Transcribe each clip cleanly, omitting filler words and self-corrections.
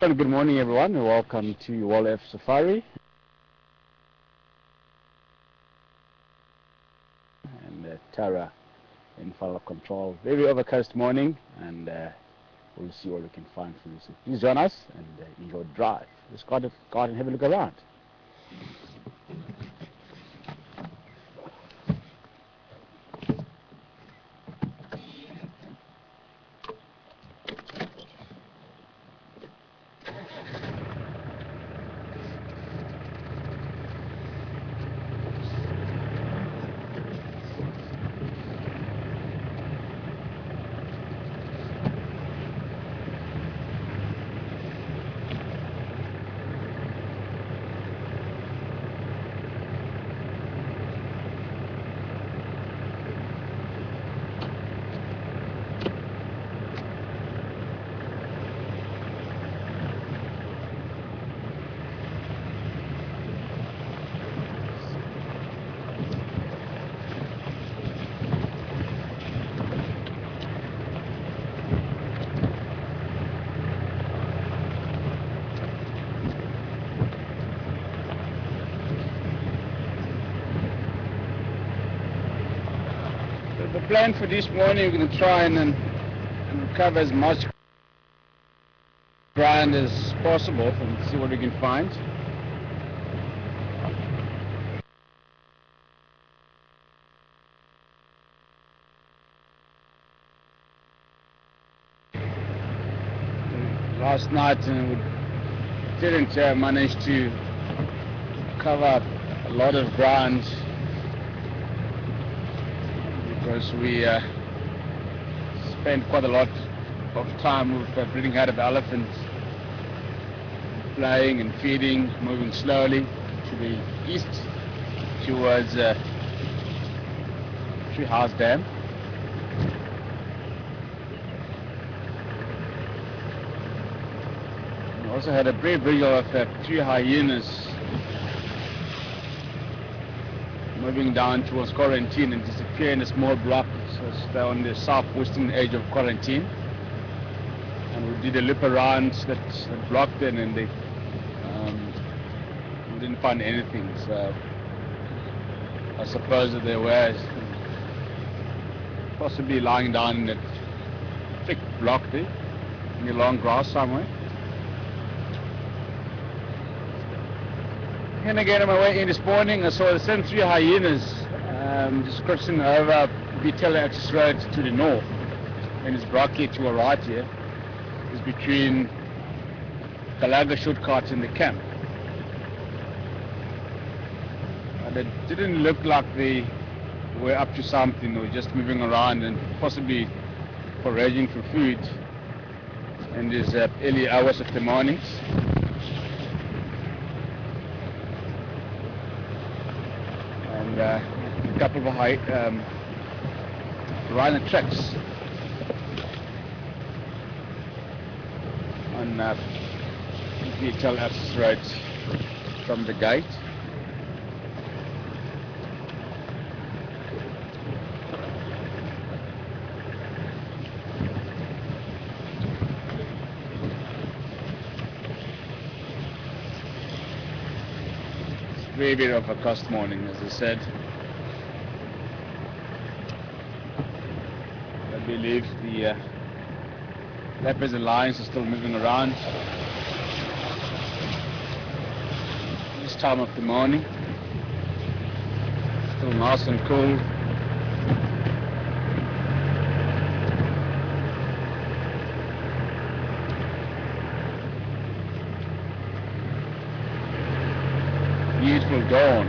Good morning, everyone, and welcome to Wall Safari. And Tara in follow control. Very overcast morning, and we'll see what we can find for you. So please join us and enjoy the drive. Let's go out and have a look around. The plan for this morning, we're going to try and cover as much ground as possible and see what we can find. Last night we didn't manage to cover a lot of ground because we spent quite a lot of time with breeding out of elephants, playing and feeding, moving slowly to the east towards Tree House Dam. We also had a brave visual of three hyenas moving down towards Quarantine and disappear in a small block. So they're on the southwestern edge of Quarantine, and we did a loop around that block then, and we didn't find anything. So I suppose that they were possibly lying down in that thick block there in the long grass somewhere. And again, on my way in this morning, I saw the same three hyenas just crossing over Vitella access road to the north. And this block here to our right here is between Galaga shortcut and the camp. And it didn't look like they were up to something, or just moving around and possibly foraging for food in these early hours of the mornings. And a couple of rhino tracks on VTL access road from the gate. Very bit of a cost morning, as I said. I believe the leopards and lions are still moving around this time of the morning. Still nice and cool. Beautiful dawn.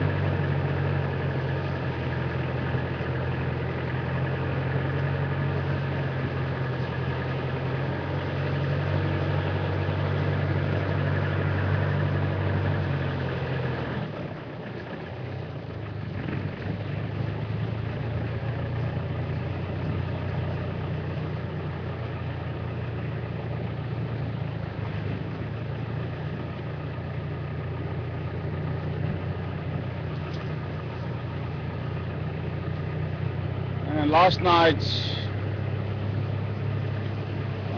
And last night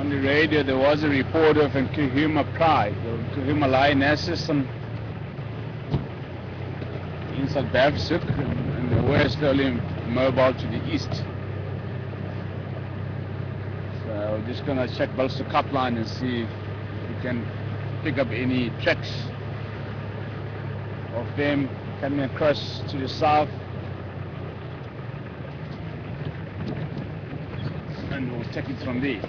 on the radio there was a report of in Kahuma Pride, or Kahuma Lionesses, some inside Bavsuk, and they were slowly mobile to the east. So we're just going to check Balsuk Cup line and see if we can pick up any tracks of them coming across to the south, and we'll take it from there.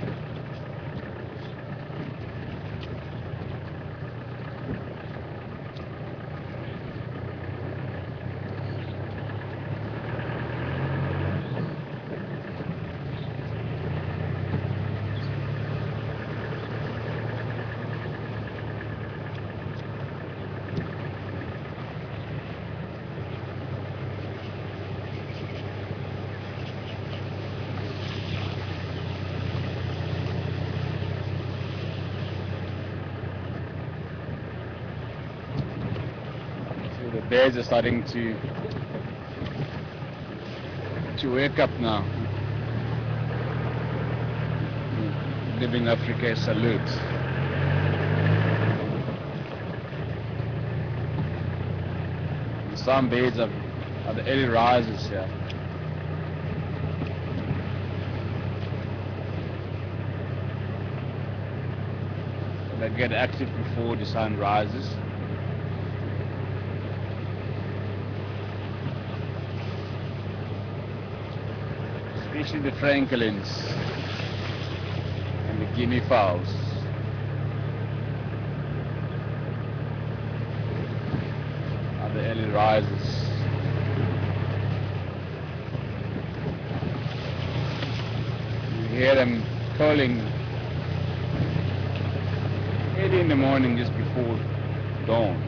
The bears are starting to wake up now. Giving Africa a salute. Some bears are the early risers here. They get active before the sun rises. Especially the francolins and the guinea fowls. Are the early risers. You hear them calling early in the morning just before dawn.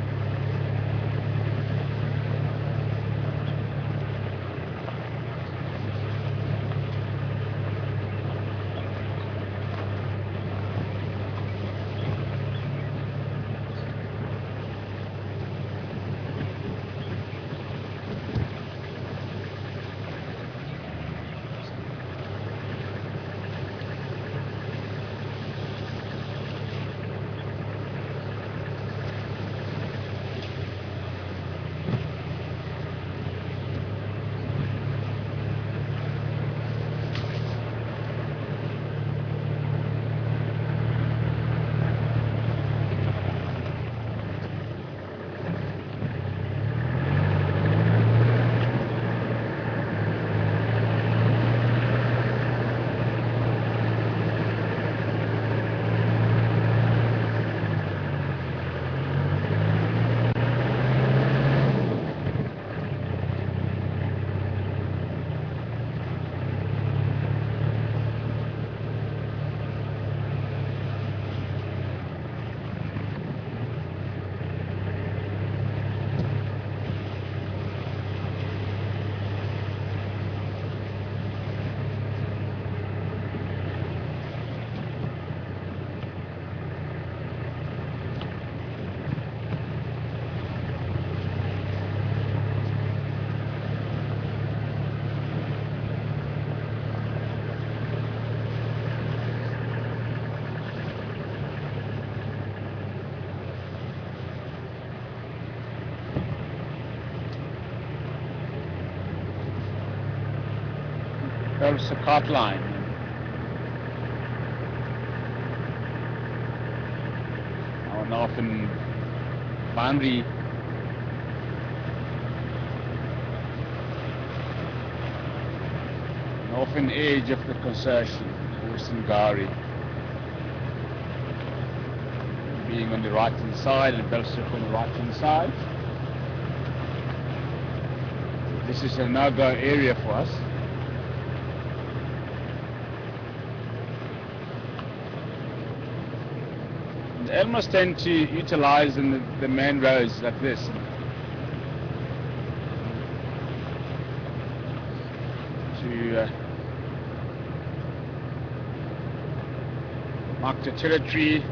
There's a cart line. Now an often boundary an often edge of the concession, Western Gari, being on the right hand side and Belsuk on the right hand side. This is a no-go area for us. Elmers tend to utilize the main roads like this. To mark the territory,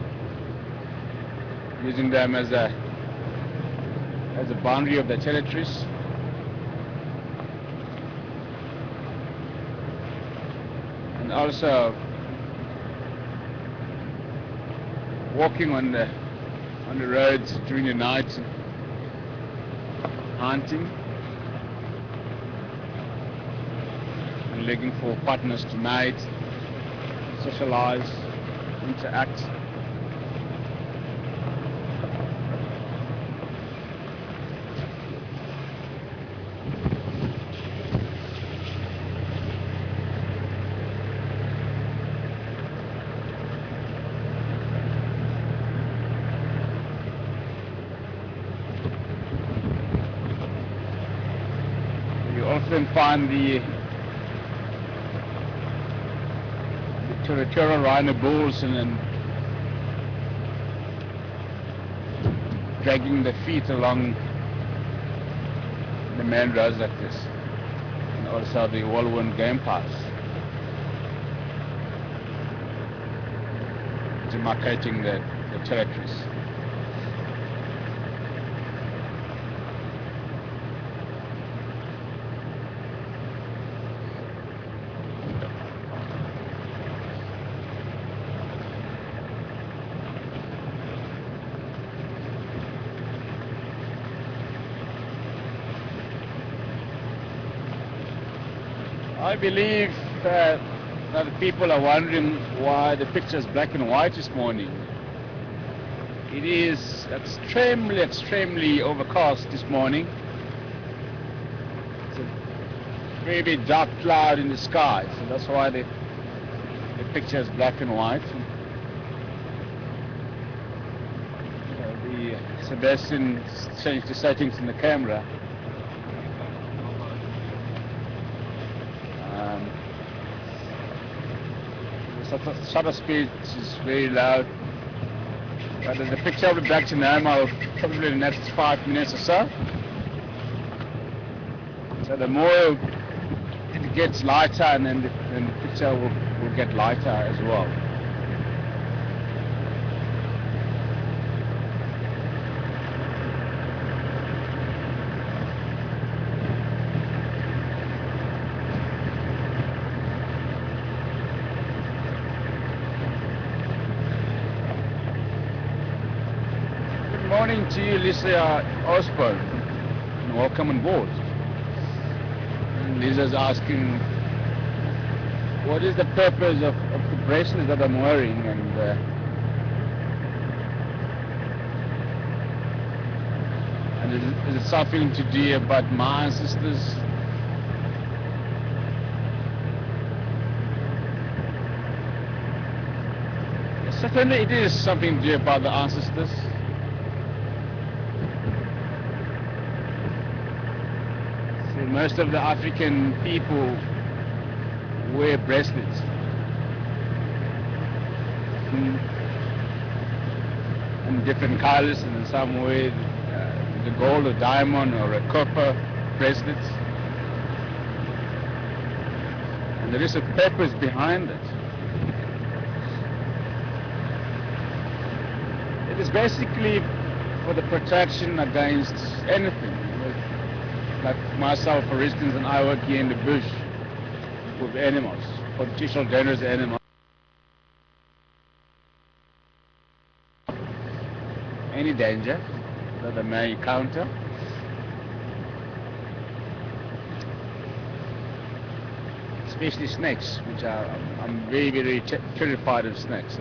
using them as a boundary of the territories. And also walking on the roads during the night, hunting and looking for partners to mate, socialize, interact. You often find the territorial rhino bulls and then dragging their feet along the main roads like this, and also the well-worn game paths, demarcating the territories. I believe that people are wondering why the picture is black and white this morning. It is extremely overcast this morning. It's a very big dark cloud in the sky, so that's why the picture is black and white. Sebastian changed the settings in the camera. The shutter speed is very loud. But the picture will be back to normal probably in the next 5 minutes or so. So the more it gets lighter, and then the picture will get lighter as well. Good morning to you, Lisa Osborne, and welcome on board. And Lisa's asking, what is the purpose of the bracelet that I'm wearing? And is it something to do about my ancestors? Certainly it is something to do about the ancestors. Most of the African people wear bracelets in different colors, and in some way the gold or diamond or a copper bracelets. And there is a purpose behind it. It is basically for the protection against anything. Like myself, for instance, and I work here in the bush with animals, potential dangerous animals. Any danger that they may encounter. Especially snakes, which I'm very terrified of snakes.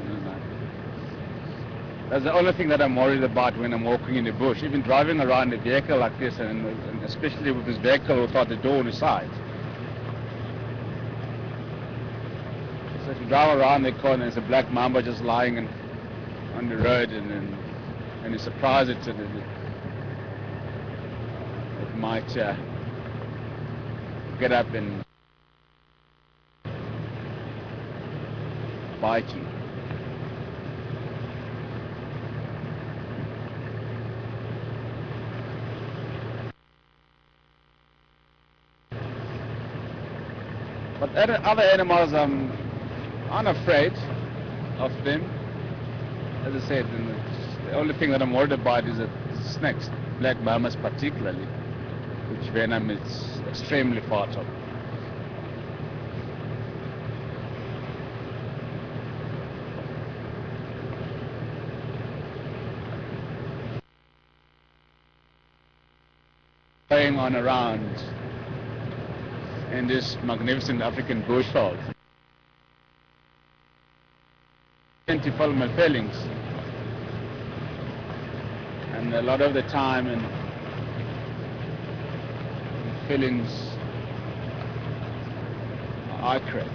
That's the only thing that I'm worried about when I'm walking in the bush. Even driving around a vehicle like this, and especially with this vehicle without the door on the side. So if you drive around the corner, there's a black mamba just lying on the road, and you're surprised it might get up and bite you. But other animals, I'm unafraid of them. As I said, the only thing that I'm worried about is the snakes, black mambas particularly, which venom is extremely fatal. going on around in this magnificent African bushveld. To follow my feelings, and a lot of the time, and feelings are accurate.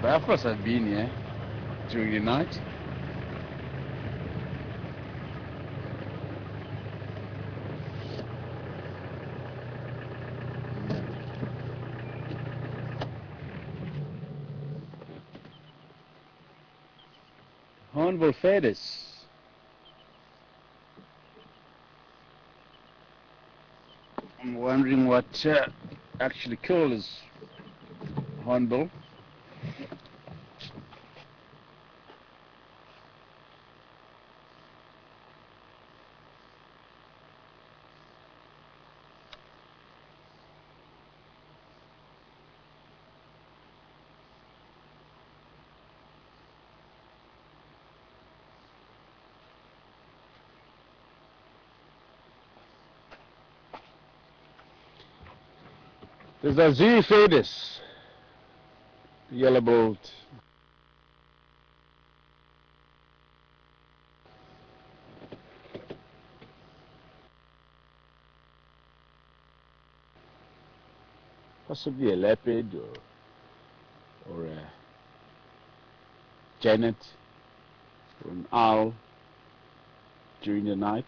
But of course I've been here during the night. Hornbill feathers. I'm wondering what actually kills hornbill. There's a Zee feathers, yellow-billed. Possibly a leopard or a genet or an owl during the night.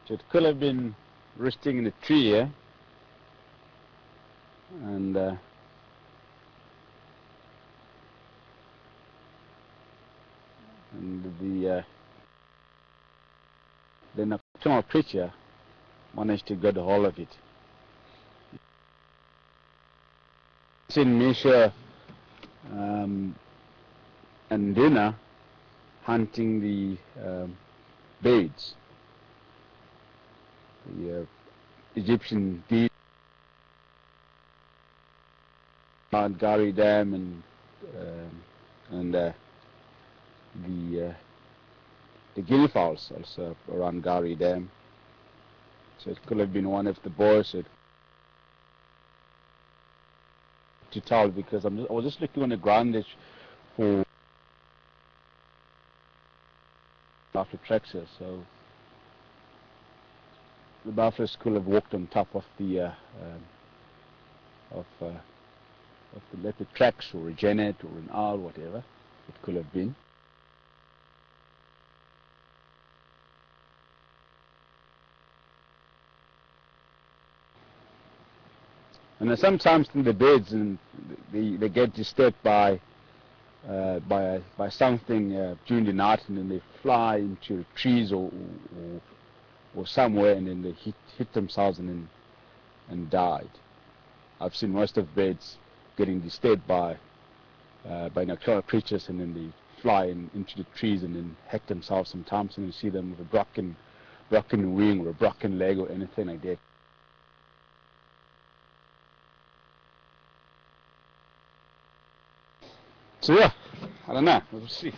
So it could have been roosting in a tree here, and the nocturnal creature managed to get a hold of it. Seen Misha and Dina hunting the birds. The Egyptian deer on Gari Dam, and the guinea fowls also around Gari Dam. So it could have been one of the boys. To tell, because I was just looking on the ground for after tracks here, so the buffaloes could have walked on top of the leopard tracks, or a genet or an owl, whatever it could have been. And sometimes in the birds, and they get disturbed by something during the night, and then they fly into trees or somewhere, and then they hit themselves and died. I've seen most of birds getting disturbed by nocturnal creatures, and then they fly into the trees and then hack themselves sometimes, and you see them with a broken wing or a broken leg or anything like that. So yeah, I don't know, we'll see.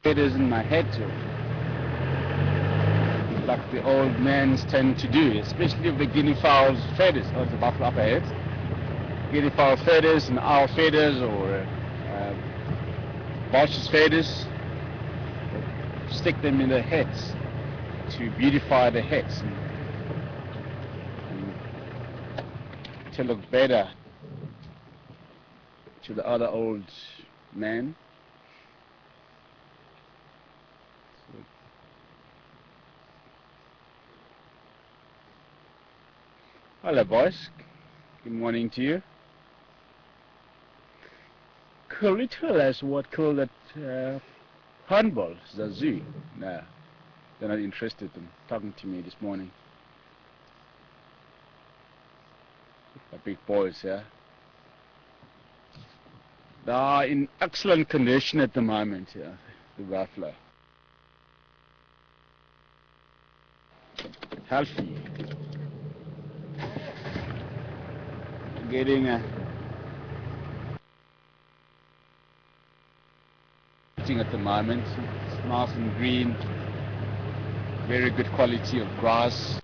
feathers in my head too, like the old men tend to do, especially with the guinea fowl's feathers, or the buffalo upper head. Guinea fowl feathers and owl feathers, or vulture's feathers, stick them in their heads to beautify their heads and to look better to the other old man. Hello boys, good morning to you. Could you tell us what called that hornbill, the zoo? No, they're not interested in talking to me this morning. The big boys, yeah. They are in excellent condition at the moment, yeah, the buffalo. Healthy. Getting at the moment. It's nice and green, very good quality of grass.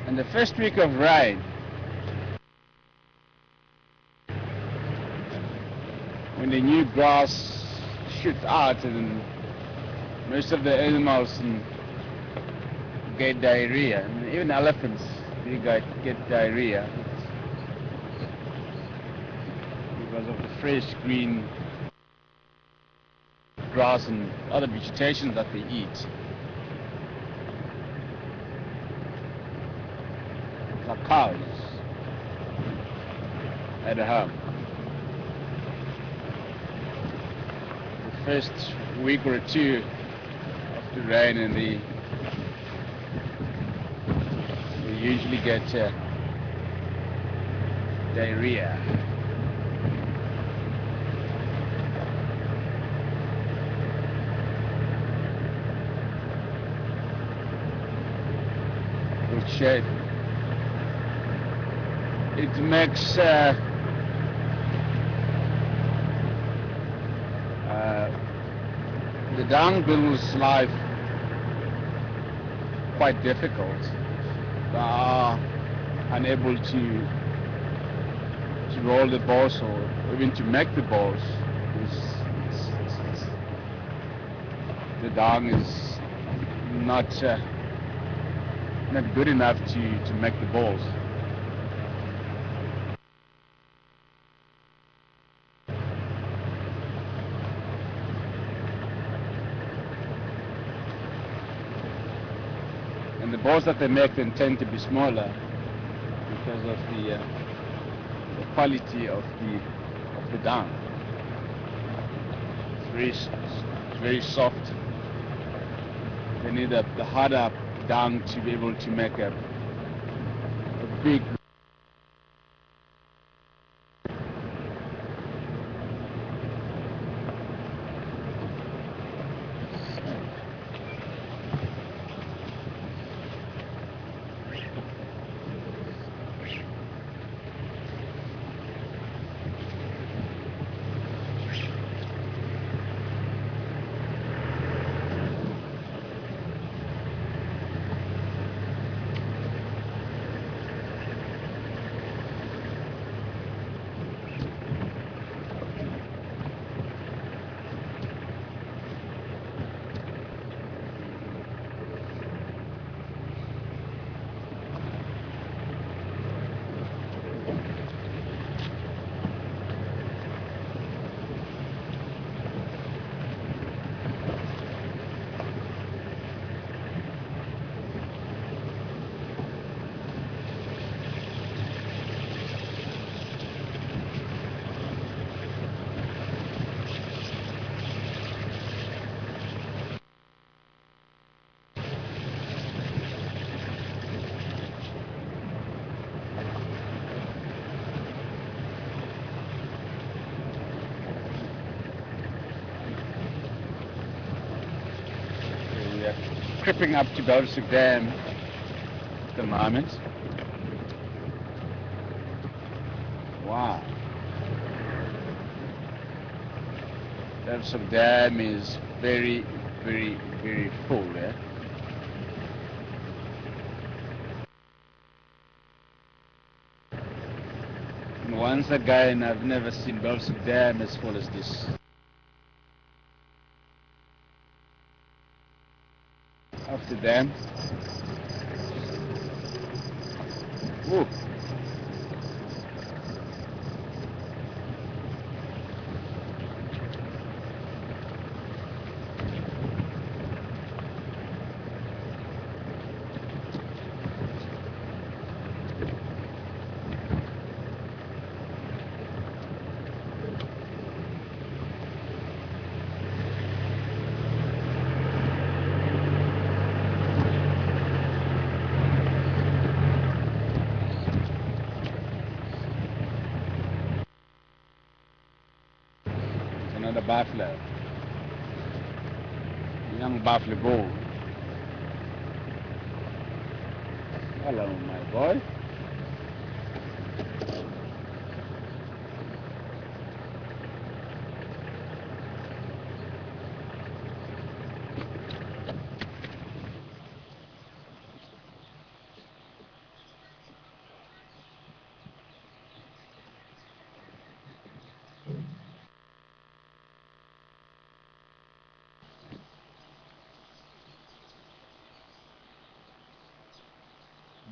And the first week of rain, when the new grass shoots out and most of the animals get diarrhea, and even elephants get diarrhea because of the fresh green grass and other vegetation that they eat. Like cows at home. The first week or two after rain, and they usually get diarrhea. Which it makes the dung beetle's life quite difficult. They are unable to roll the balls or even to make the balls. The dung is not good enough to make the balls. And the balls that they make then tend to be smaller because of the quality of the dung. It's very soft. They need the harder dung to be able to make a big creeping up to Belgisuk Dam at the moment. Wow. Belgisuk Dam is very, very, very full there. And once again, I've never seen Belgisuk Dam as full as this. Off the dam. Ooh. Another buffalo. Young buffalo bull. Hello, my boy.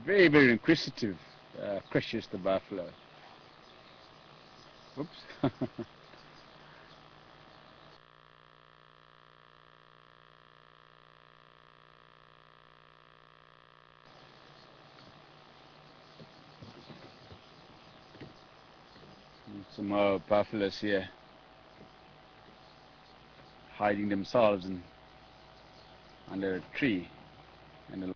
Very, very inquisitive, Precious the buffalo. Oops. Some more buffaloes here, hiding themselves under a tree. And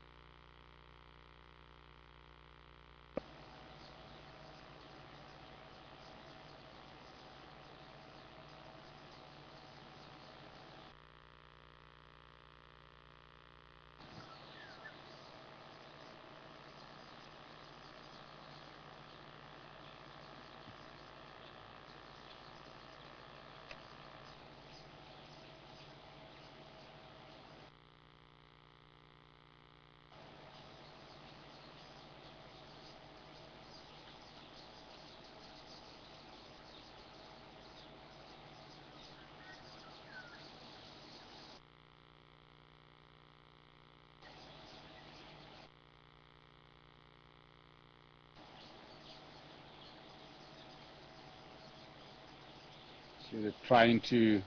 so they're trying to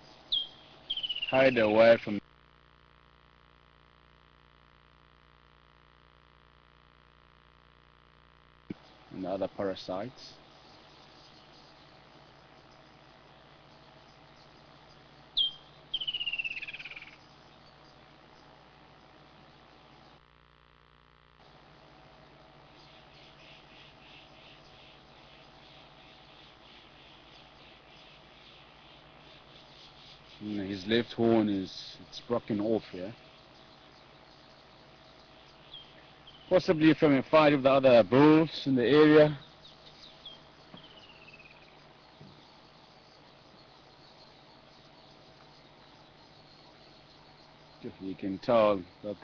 hide away from the other parasites. His left horn it's broken off here. Possibly from a fight with the other bulls in the area. You can tell that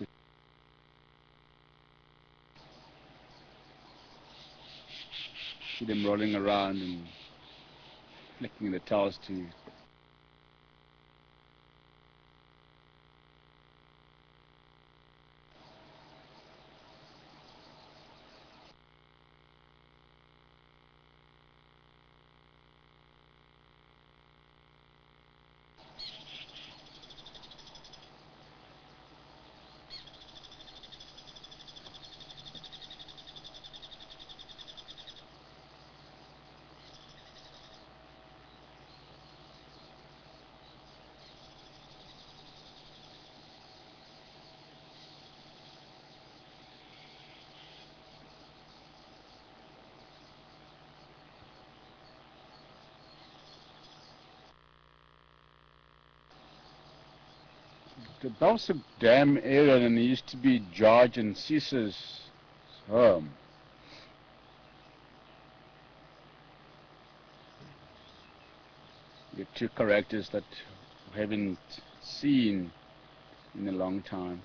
see them rolling around and flicking the tails to the Balsuk Dam area, and there used to be George and Caesar's home. The two characters that we haven't seen in a long time,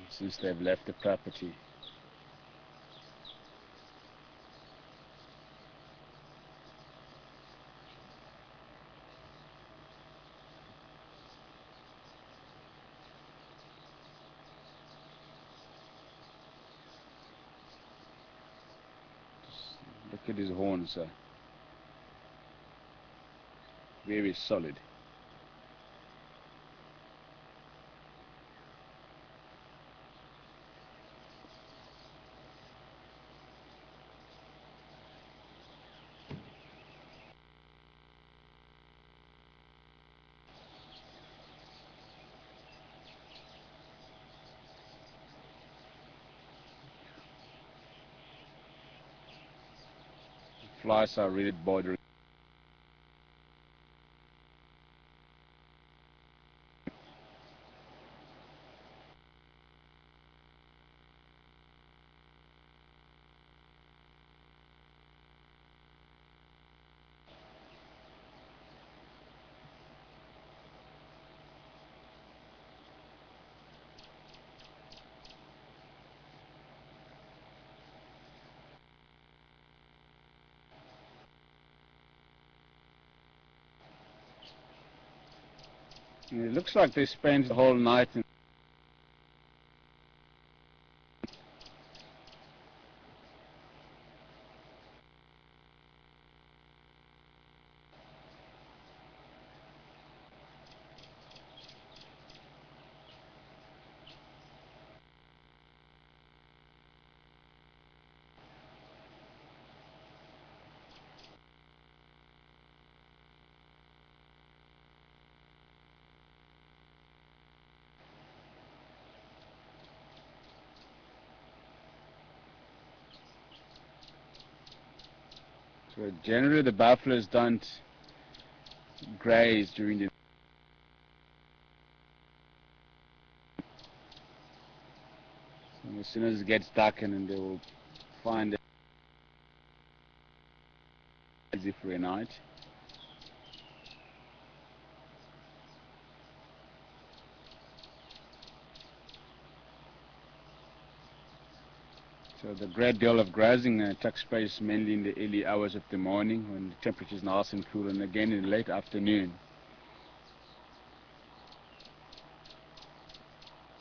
since they've left the property. Look at his horns, sir. Very solid. Flies are really bothering. It looks like they spent the whole night in So generally the buffaloes don't graze during the and as soon as it gets dark, and then they will find it easy for a night. So the great deal of grazing takes place mainly in the early hours of the morning when the temperature is nice and cool, and again in the late afternoon.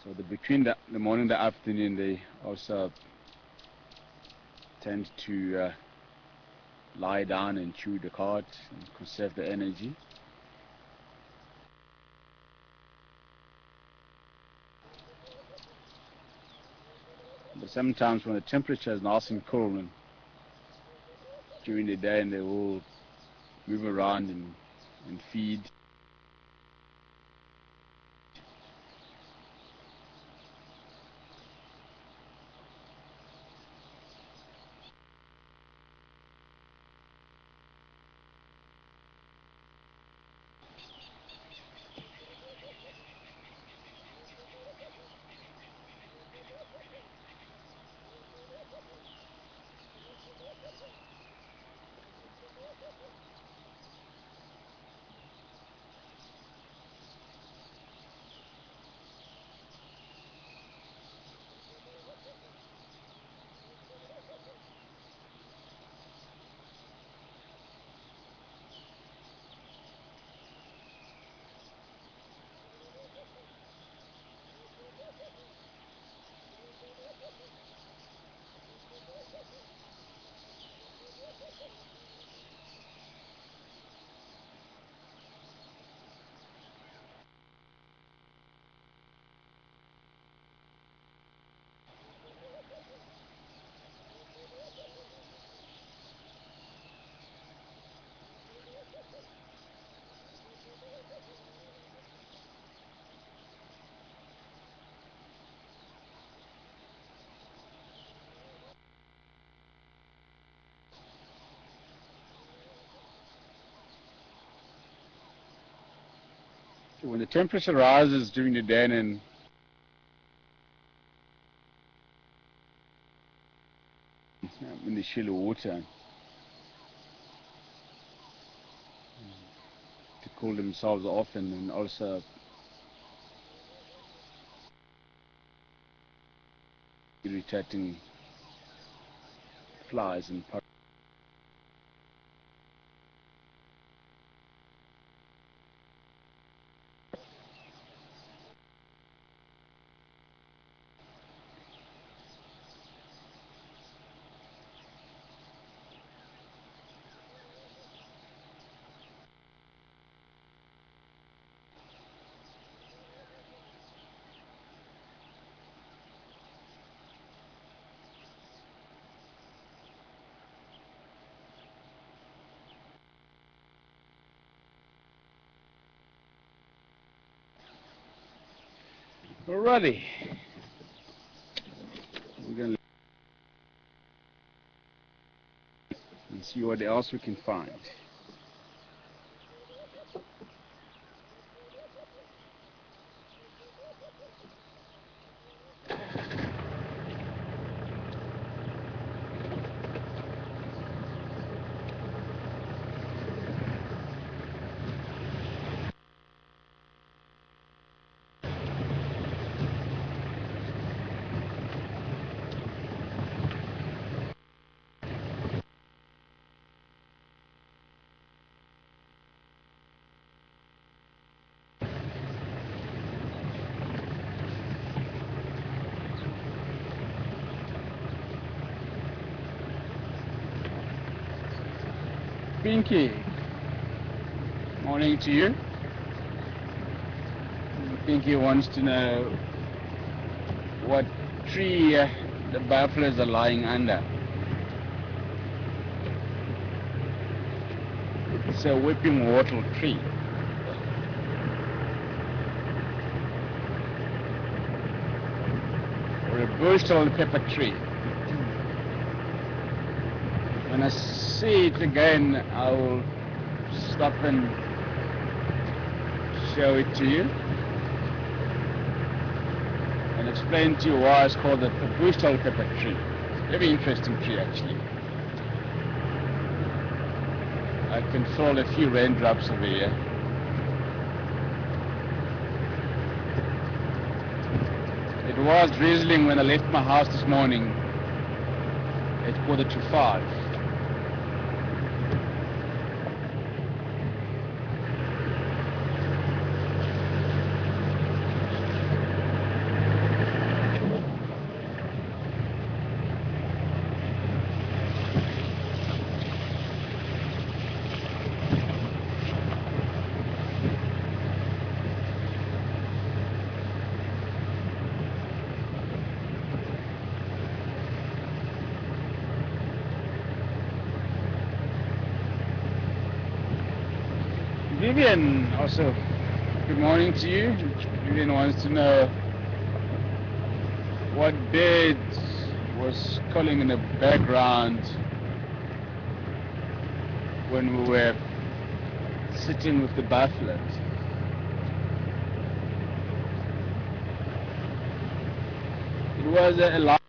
So between the morning and the afternoon, they also tend to lie down and chew the cud and conserve the energy. But sometimes when the temperature is nice and cool, and during the day, and they will move around and feed. when the temperature rises during the day and in the shallow water to cool themselves off, and also irritating flies and alrighty. We're going to see what else we can find. Pinky, morning to you. Pinky wants to know what tree the buffaloes are lying under. It's a whipping wattle tree. Or a bush or a pepper tree. When I see it again, I will stop and show it to you and explain to you why it's called the bush tall pepper tree. It's a very interesting tree, actually. I control a few raindrops over here. It was drizzling when I left my house this morning at 4:45. Vivian, also, good morning to you. Vivian wants to know what bird was calling in the background when we were sitting with the buffaloes. It was a large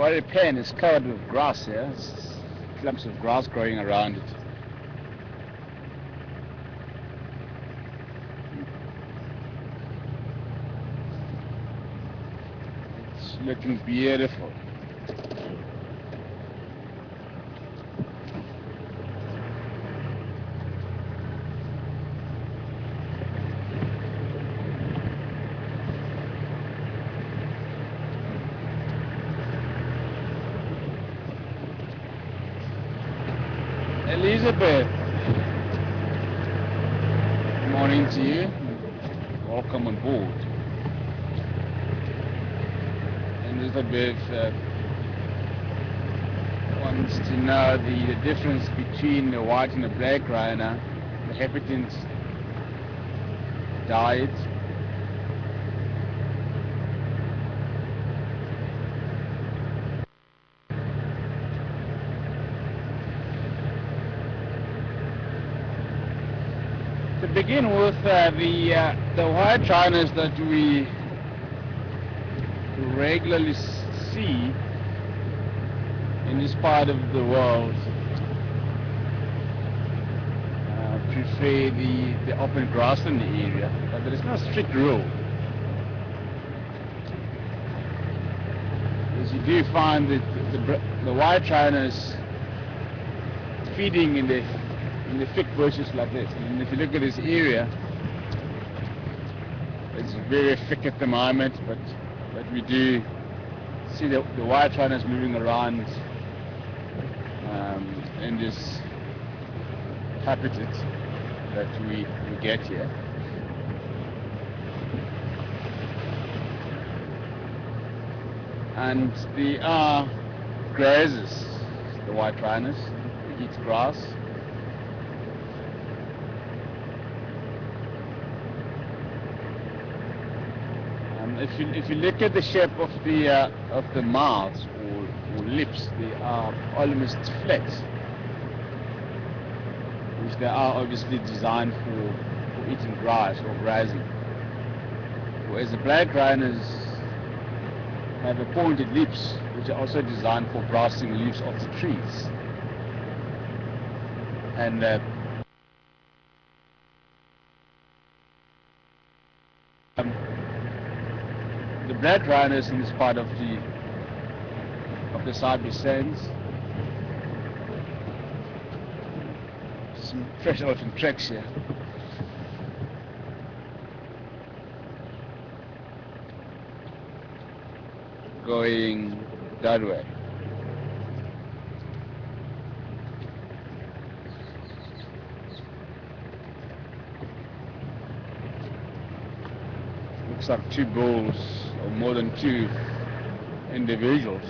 warrior pen is covered with grass here. It's clumps of grass growing around it. It's looking beautiful. Elizabeth, good morning to you. Welcome on board. Elizabeth wants to know the difference between the white and the black rhino, the habitant diet. To begin with, the white rhinos that we regularly see in this part of the world prefer the open grassland area, but there is no strict rule. As you do find that the white rhinos feeding in the thick bushes like this, and if you look at this area, it's very thick at the moment, but we do see the white rhinos moving around in this habitat that we get here. And they are grazers, the white rhinos. They eat grass. If you look at the shape of the mouths or lips, they are almost flat, which they are obviously designed for eating grass or grazing. Whereas the black rhinos have a pointed lips, which are also designed for grasping leaves off the trees. And the black rhinos in this part of the Sabi Sands, some fresh elephant tracks here. Going that way. Looks like two bulls, or more than two individuals.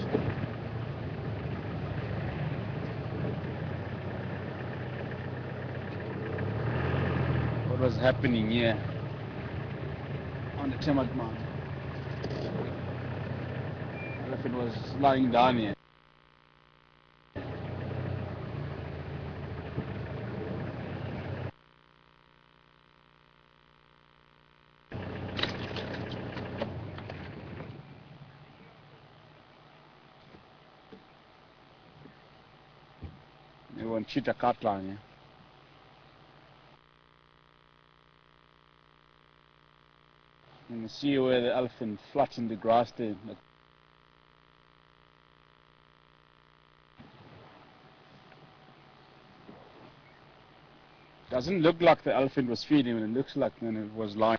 What was happening here on the Tiamat Mountain? The elephant was lying down here. They want cheetah catline here. You can see where the elephant flattened the grass there. Doesn't look like the elephant was feeding, and it looks like when it was lying.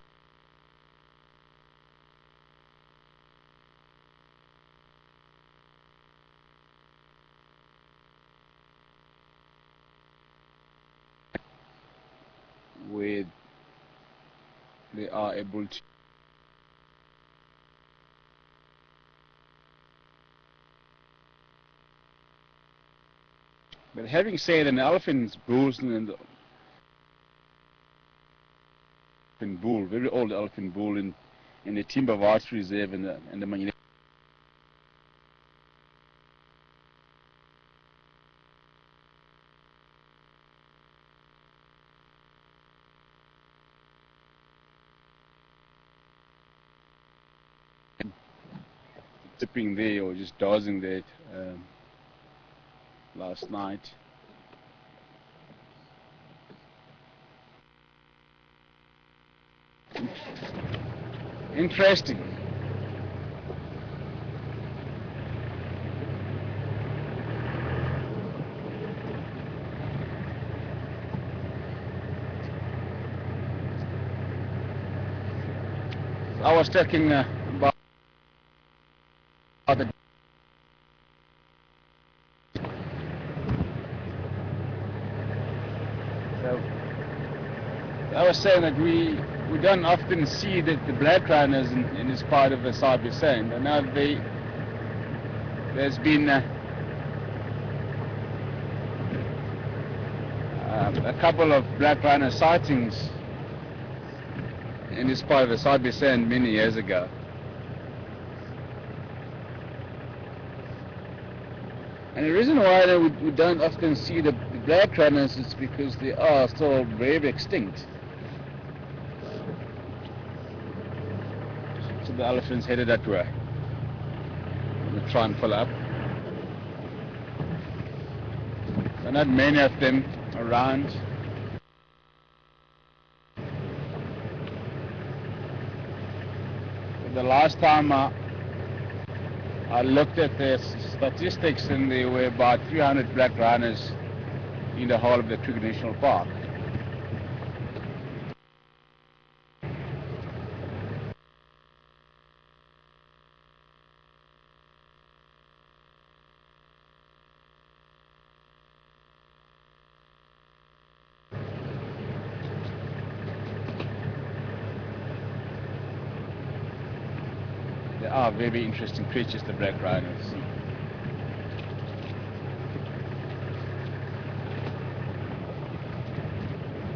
Where they are able to but having said an elephant's bulls and the elephant bull, very old elephant bull in the Timber Vast Reserve and the Mangine. sleeping there or just dozing there last night. Interesting. I was talking about the I was saying that we don't often see the black rhinos in this part of the Sabi Sand, and now there's been a couple of black rhino sightings in this part of the Sabi Sand many years ago. And the reason why we don't often see the black rhinos is because they are still very extinct. So the elephants headed that way. We'll try and pull up. There are not many of them around. The last time I looked at the statistics, and there were about 300 black rhinos in the whole of the Kruger National Park. They are very interesting creatures, the black rhinos.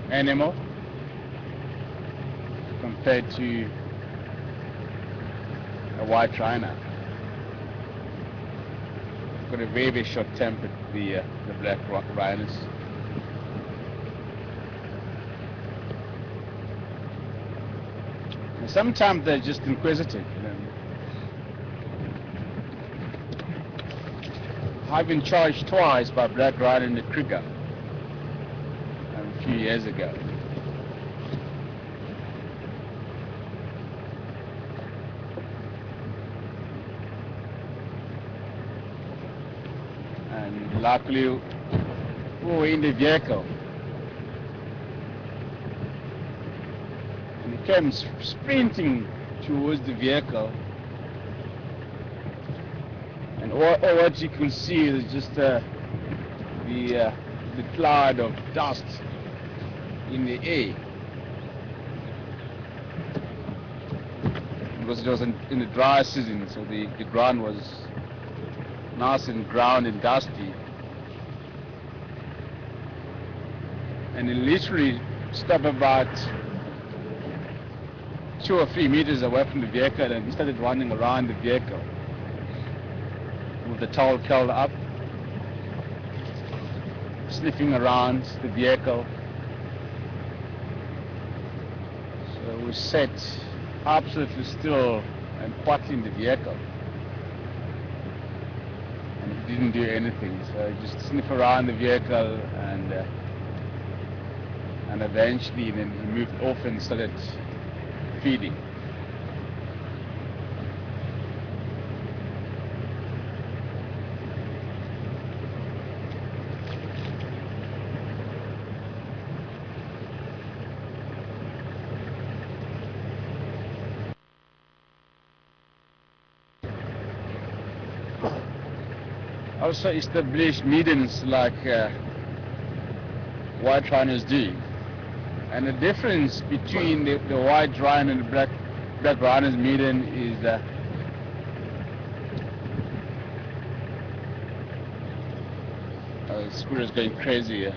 Animal compared to a white rhino. Got a very short temper, the black rhinos. And sometimes they're just inquisitive. You know. I've been charged twice by black rhino in the Kruger a few years ago. And luckily we were in the vehicle. And he came sprinting towards the vehicle. And all what you can see is just the cloud of dust in the air. Because it was in the dry season, so the ground was nice and brown and dusty. And it literally stopped about 2 or 3 meters away from the vehicle, and he started running around the vehicle with the towel curled up, sniffing around the vehicle. So we sat absolutely still and quietly in the vehicle, and he didn't do anything. So he just sniffed around the vehicle, and eventually then he moved off and started feeding. Also established meetings like white rhinos do. And the difference between the white rhino and the black rhino's meeting is that the squirrel's going crazy here.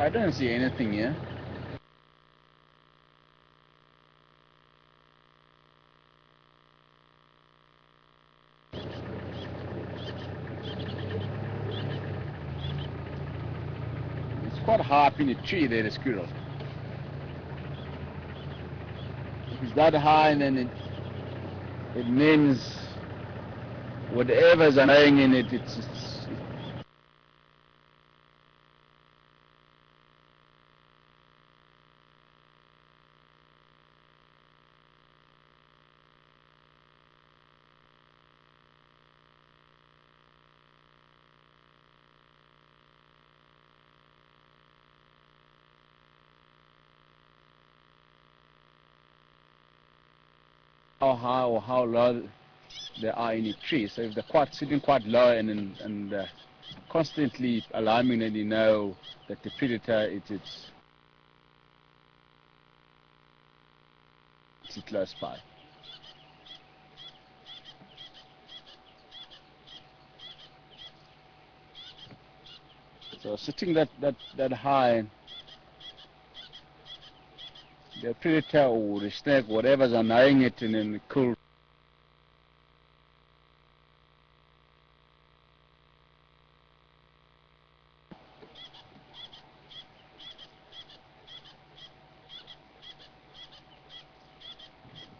I don't see anything here. It's quite high up in the tree there, the squirrel. If it's that high, and then it means whatever's annoying in it, it's how high or how low they are in the tree. So if they're sitting quite low and constantly alarming, then you know that the predator it's close by. So sitting that high, the predator or the snake, whatever's annoying it, and then cool.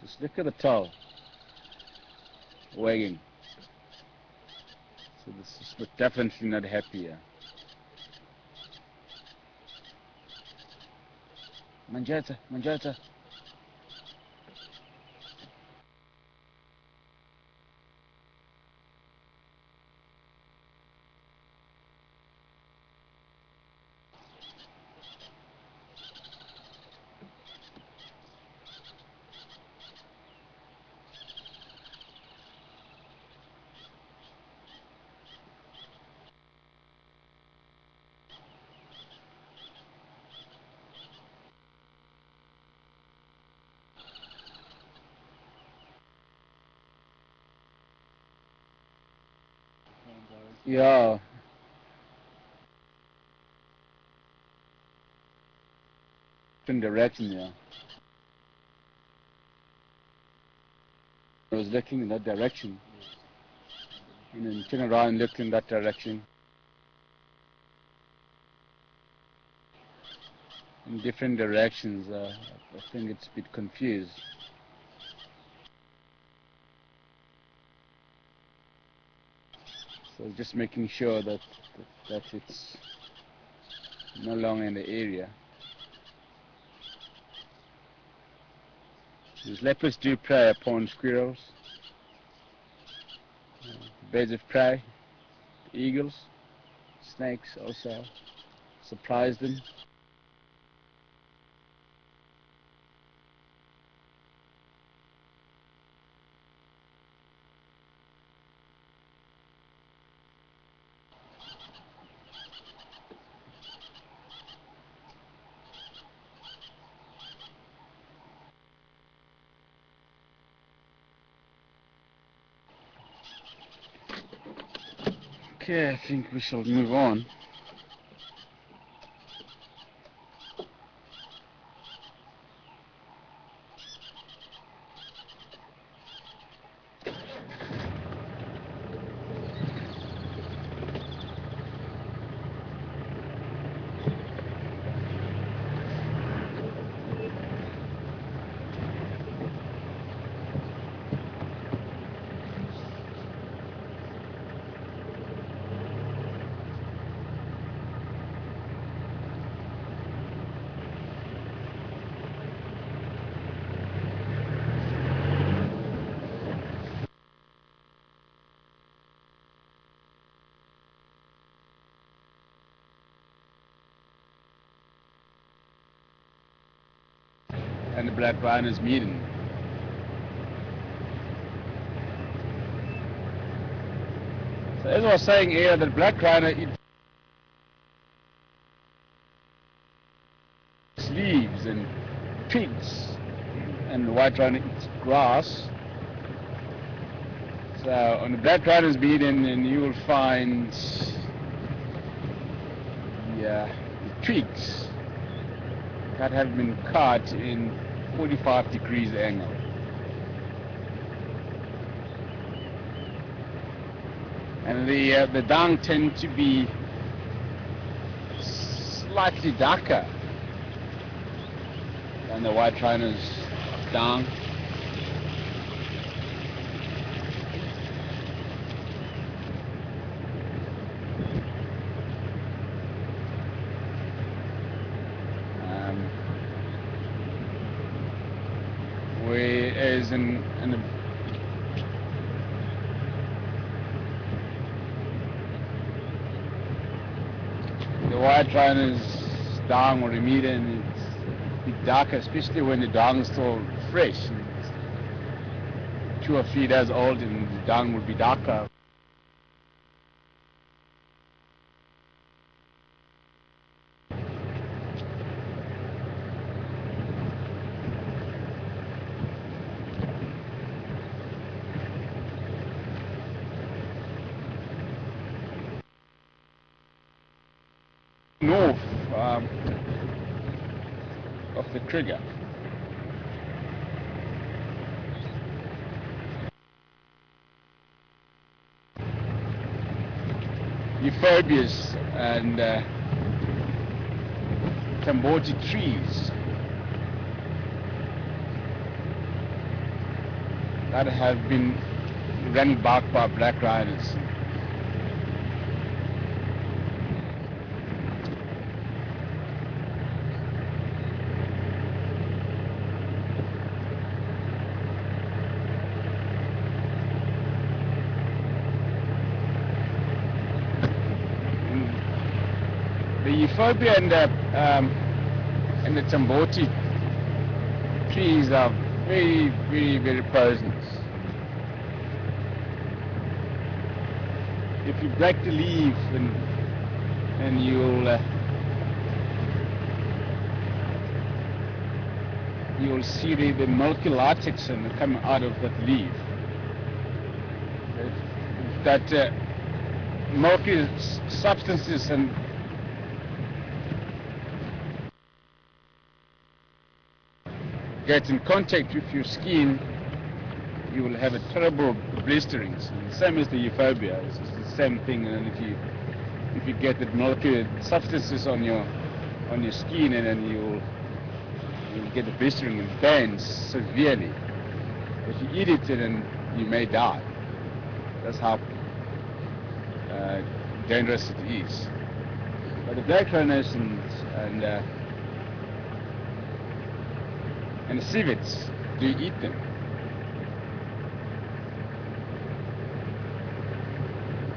Just look at the tail wagging. So this is definitely not happy here. Manjata, manjata. Yeah. Different direction, yeah. I was looking in that direction. And then turn around and looked in that direction. In different directions. I think it's a bit confused. So just making sure that it's no longer in the area. These leopards do prey upon squirrels, birds of prey, eagles, snakes also surprise them. Okay, I think we shall move on. And the black rhino's meeting. So as I was saying here, the black rhino eats leaves and twigs, and the white rhino eats grass. So on the black rhino's meeting, and you will find the twigs that have been cut in 45 degrees angle. And the dung tend to be slightly darker than the white rhino's dung. Whereas the white rhino's dung or remedian, it's a bit darker, especially when the dung is still fresh. It's 2 or 3 days old, and the dung would be darker. North of the trigger. Euphorbias and Tamboti trees that have been run back by black rhinos. The euphorbia and the Tamboti trees are very, very, very poisonous. If you break the leaf, and you'll see the milky latex come out of that leaf. That milky substances and get in contact with your skin, you will have a terrible blistering. Same as the euphorbia, it's the same thing. And if you get the milky substances on your skin, and then you'll get the blistering and burns severely. If you eat it, then you may die. That's how dangerous it is. But the black rhinos and the civets do eat them.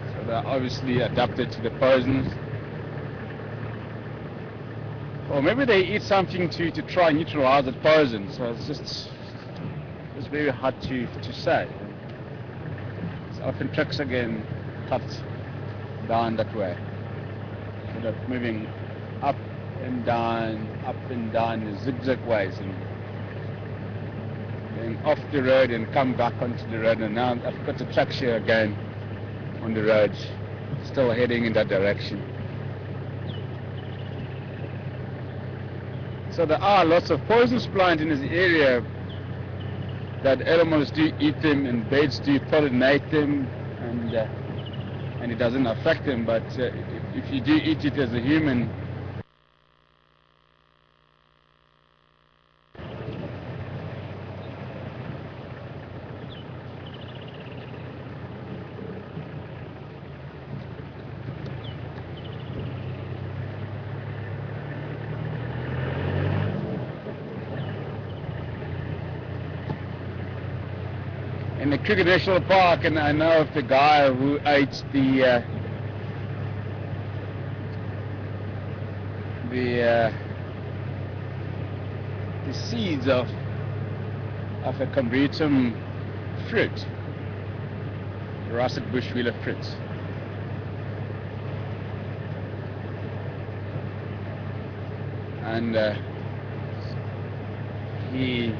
So they're obviously adapted to the poisons. Or maybe they eat something to try and neutralize the poison. So it's very hard to say. It's often tricks again cut down that way. So they're moving up and down in zigzag ways, and going off the road and come back onto the road, and now I've got the traction again on the road, still heading in that direction. So there are lots of poisonous plants in this area that animals do eat them, and birds do pollinate them, and it doesn't affect them. But if you do eat it as a human, in the Kruger National Park, and I know of the guy who ate the seeds of a Cambritum fruit, russet bushwheeler fruit. And he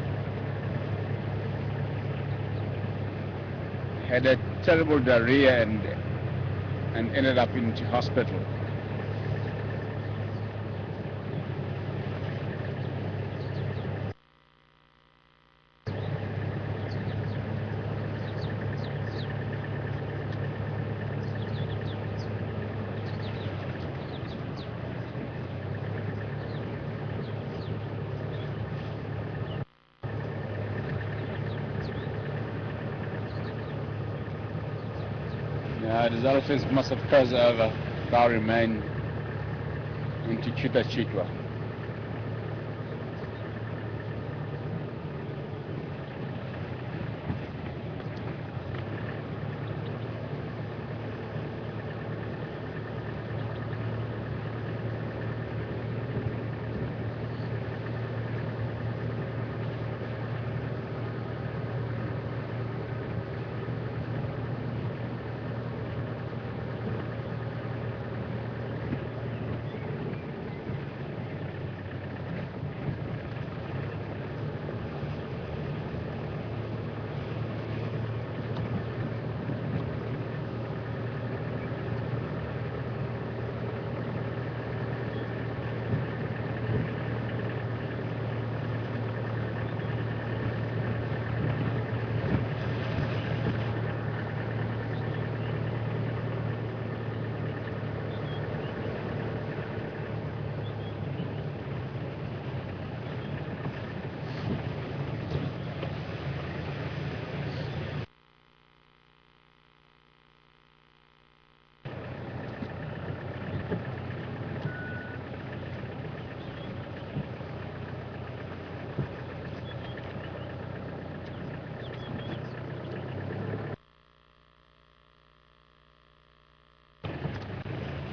had a terrible diarrhea and ended up into hospital. These elephants must have crossed over Gowrie Main into Chitwa.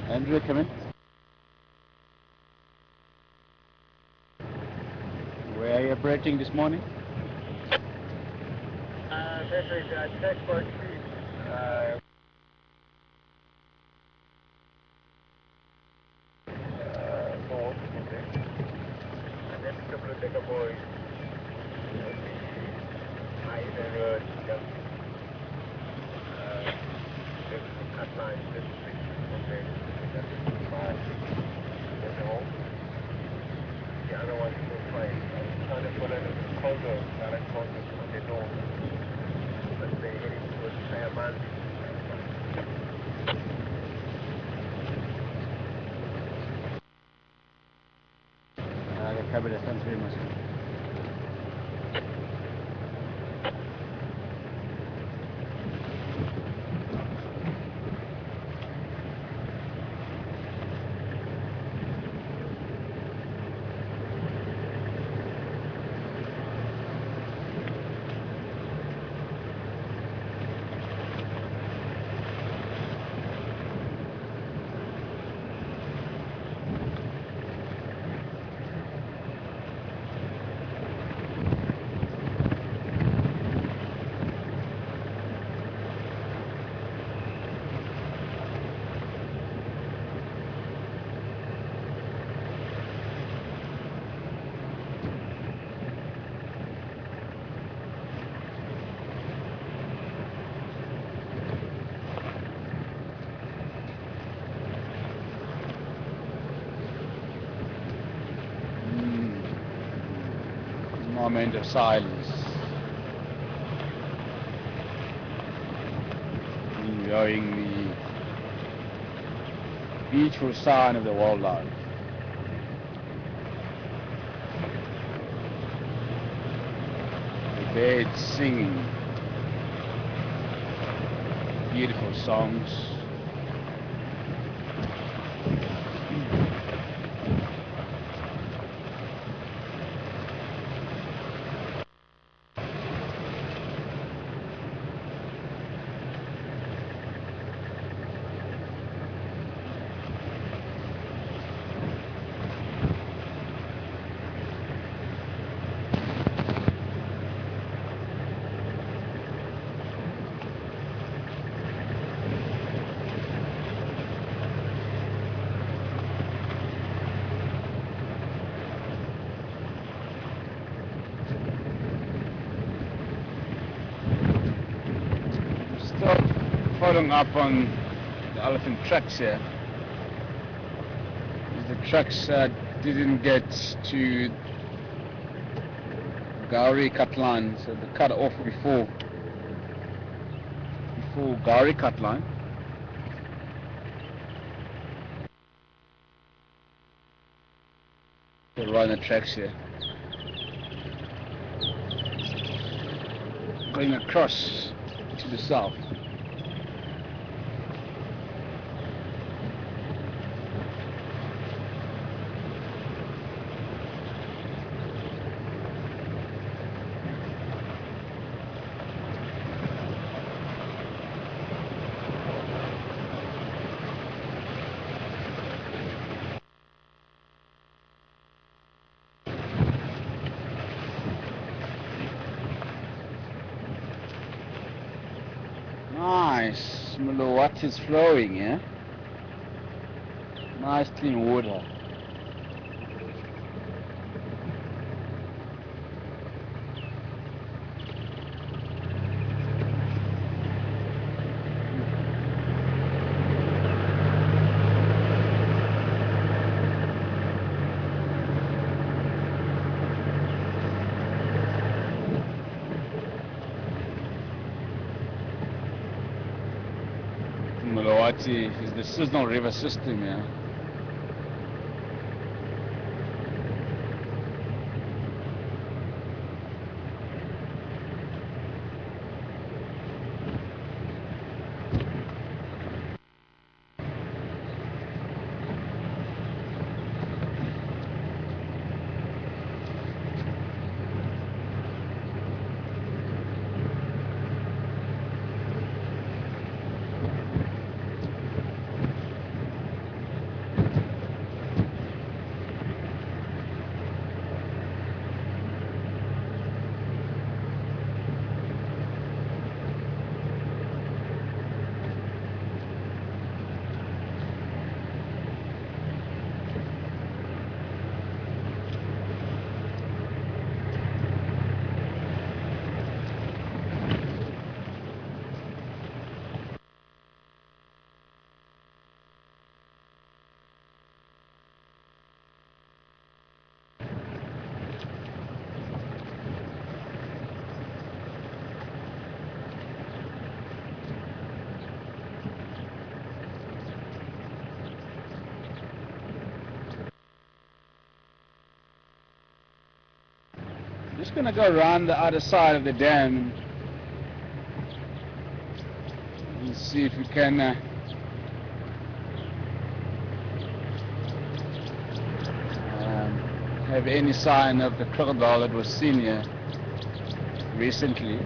Andrew, come in. Where are you operating this morning? This is Checkpoint 3. Board, okay. And then a couple of bigger boys. Either just cut lines, this street, okay. That's fine. There's a hole. The other one is fine. I'm trying to put in a condo, direct condo on the door. But they're heading towards Fairmont. Cabinet, thanks very much. Moment of silence. Enjoying the beautiful sign of the wildlife. The birds singing beautiful songs. Following up on the elephant tracks here, the tracks didn't get to Gowrie cut line, so they cut off before Gowrie cut line. They run the tracks here, going across to the south. Nice. The water is flowing, yeah? Nice clean water. Mulawati is the seasonal river system, yeah. Just gonna go around the other side of the dam and see if we can have any sign of the crocodile that was seen here recently.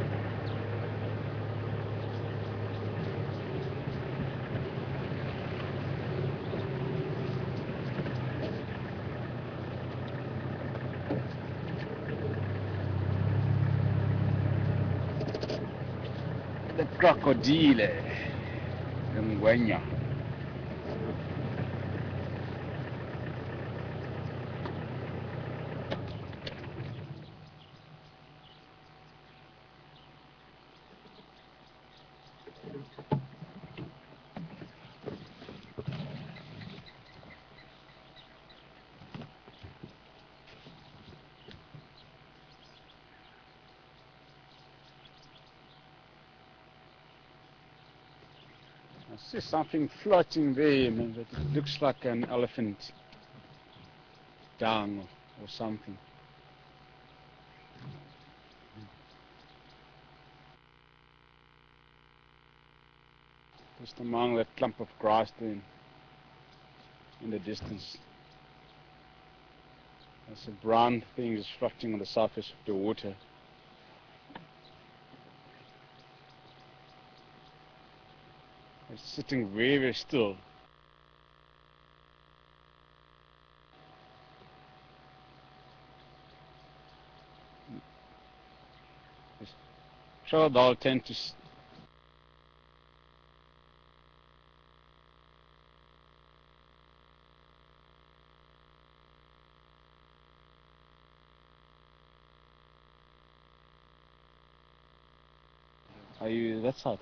The crocodile, the ngwenya. I see something floating there, man, but it looks like an elephant dung or something. Just among that clump of grass there in the distance. There's a brown thing just floating on the surface of the water. It's sitting very, very still. Crocodile tend to Are you that side?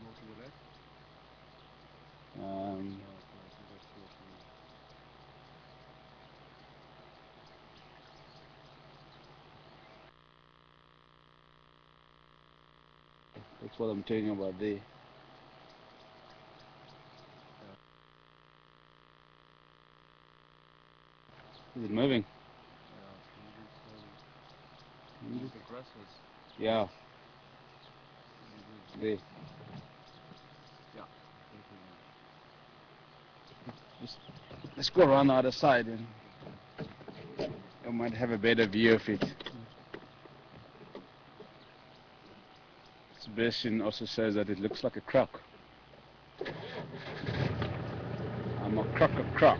More to the left? That's what I'm talking about there. Is it moving? Yeah, moving slowly. The grasses. Yeah. There. Yeah. Let's go around the other side and I might have a better view of it. Sebastian also says that it looks like a croc. I'm a croc.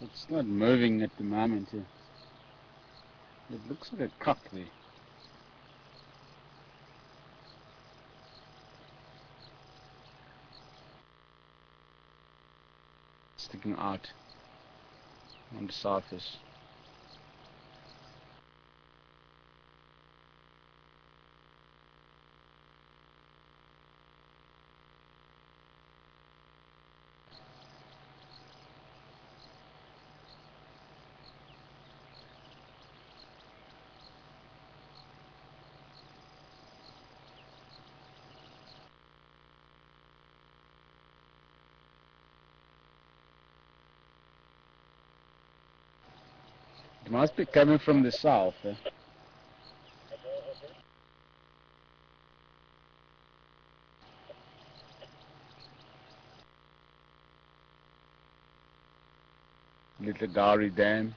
It's not moving at the moment. It looks like a cock there. Sticking out on the surface. It must be coming from the south. Little Gari Dam.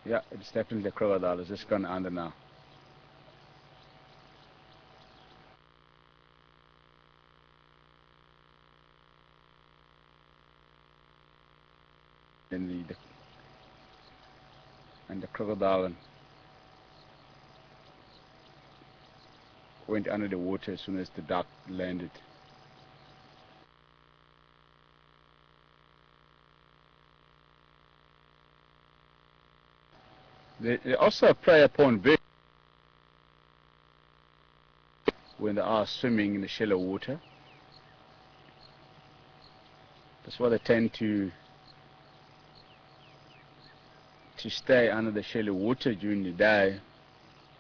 Yeah, it's definitely a crocodile. It's just gone under now. And the crocodile went under the water as soon as the duck landed. They also prey upon fish when they are swimming in the shallow water. That's why they tend to stay under the shallow water during the day,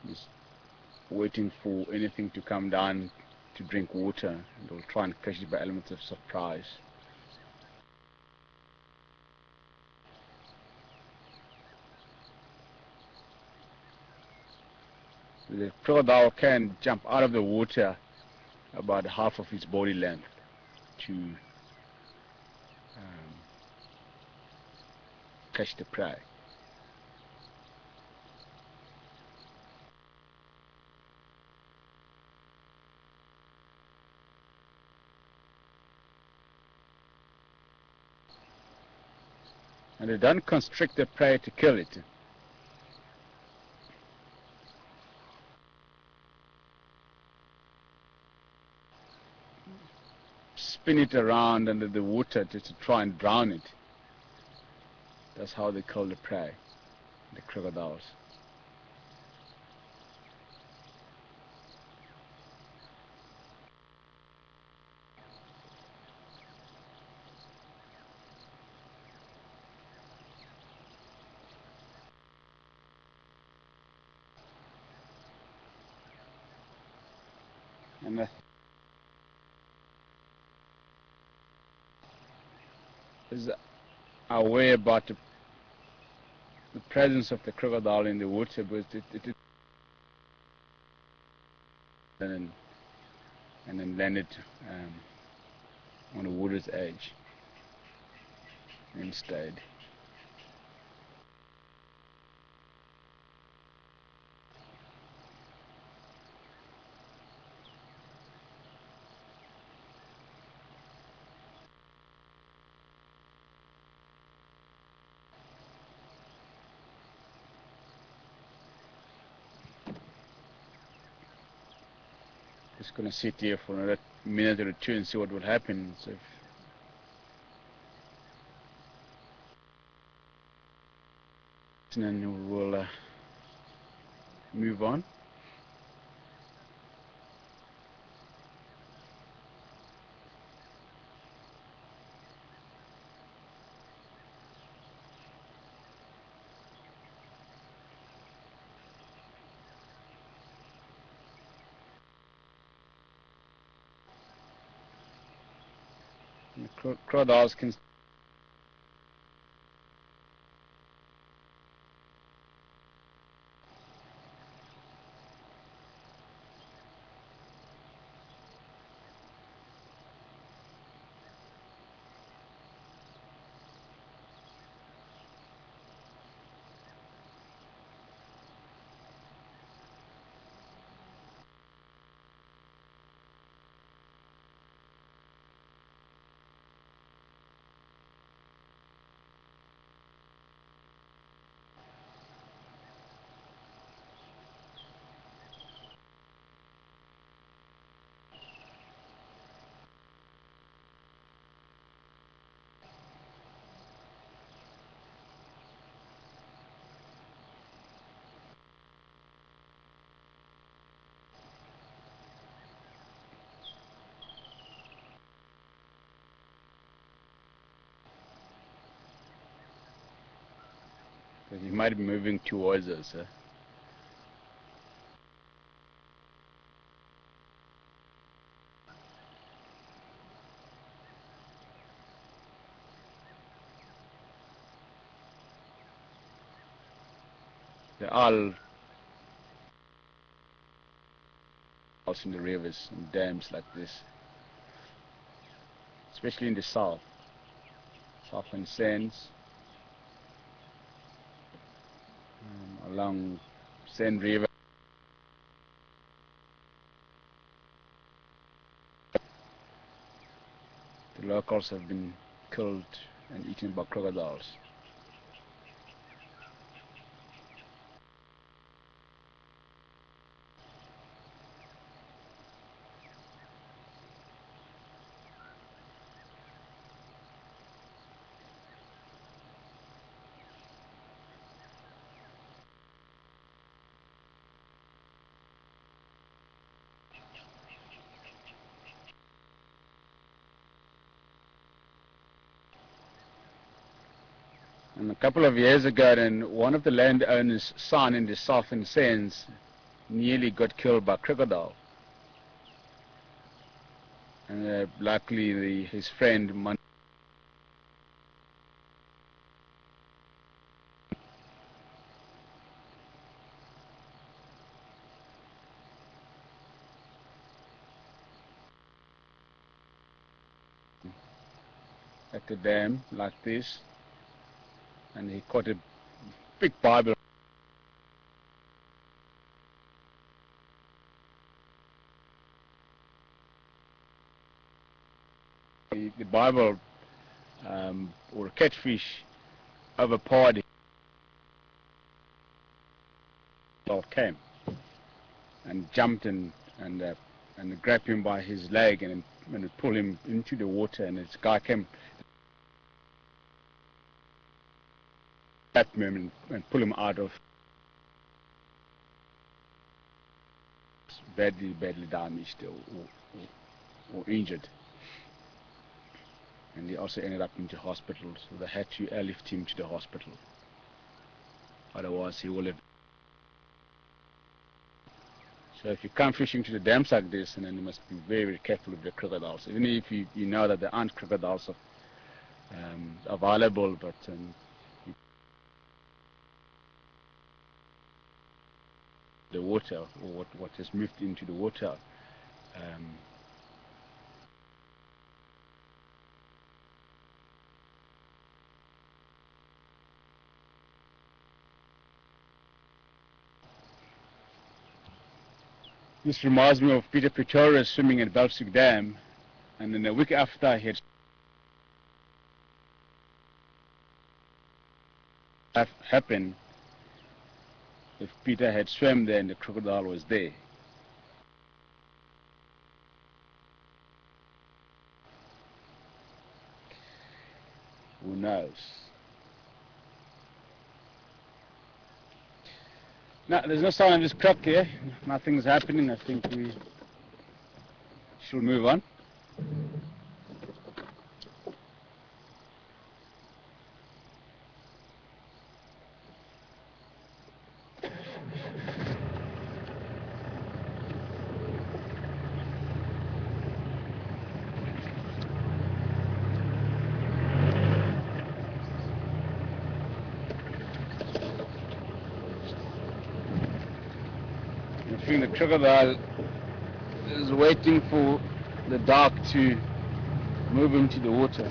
just waiting for anything to come down to drink water. They'll try and catch it by elements of surprise. The crocodile can jump out of the water about half of its body length to catch the prey. And they don't constrict the prey to kill it. Spin it around under the water to try and drown it. That's how they kill the prey, the crocodiles. And is aware about the presence of the crocodile in the water, but it and then landed on the water's edge and stayed. Just gonna sit here for another minute or two and see what will happen. So and then we'll move on. Crocodiles can Because he might be moving towards us. There are also in the rivers and dams like this, especially in the southland sands, along Sand River. The locals have been killed and eaten by crocodiles. And a couple of years ago, then one of the landowners' son in the southern sands nearly got killed by crocodile. And luckily his friend at the dam like this, and he caught a big Bible. The Bible or a catfish overpowered him, came and jumped and grabbed him by his leg and pulled him into the water, and this guy came at him and pull him out of badly damaged or injured. And he also ended up into hospital, so they had to airlift him to the hospital. Otherwise he will have. So if you come fishing to the dams like this, and then you must be very careful with the crocodiles. Even if you know that there aren't crocodiles available, but the water, or what has moved into the water, this reminds me of Peter Pretorius swimming at Belsic Dam, and then a week after he had happened, if Peter had swum there and the crocodile was there. Who knows? No, there's no sign of this croc here. Nothing's happening. I think we should move on. I think the crocodile is waiting for the dark to move into the water.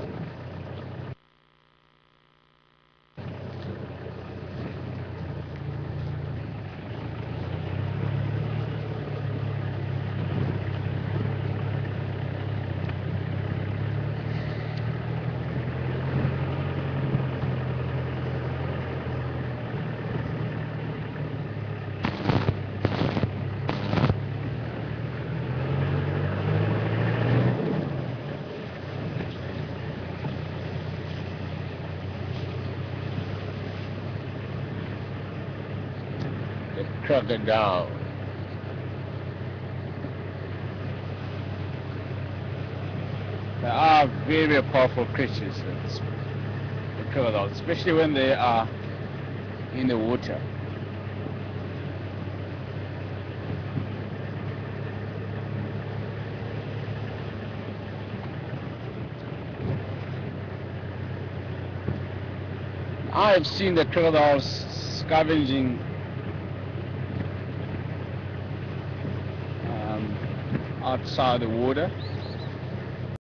The crocodile. They are very powerful creatures, the crocodiles, especially when they are in the water. I've seen the crocodiles scavenging outside the water.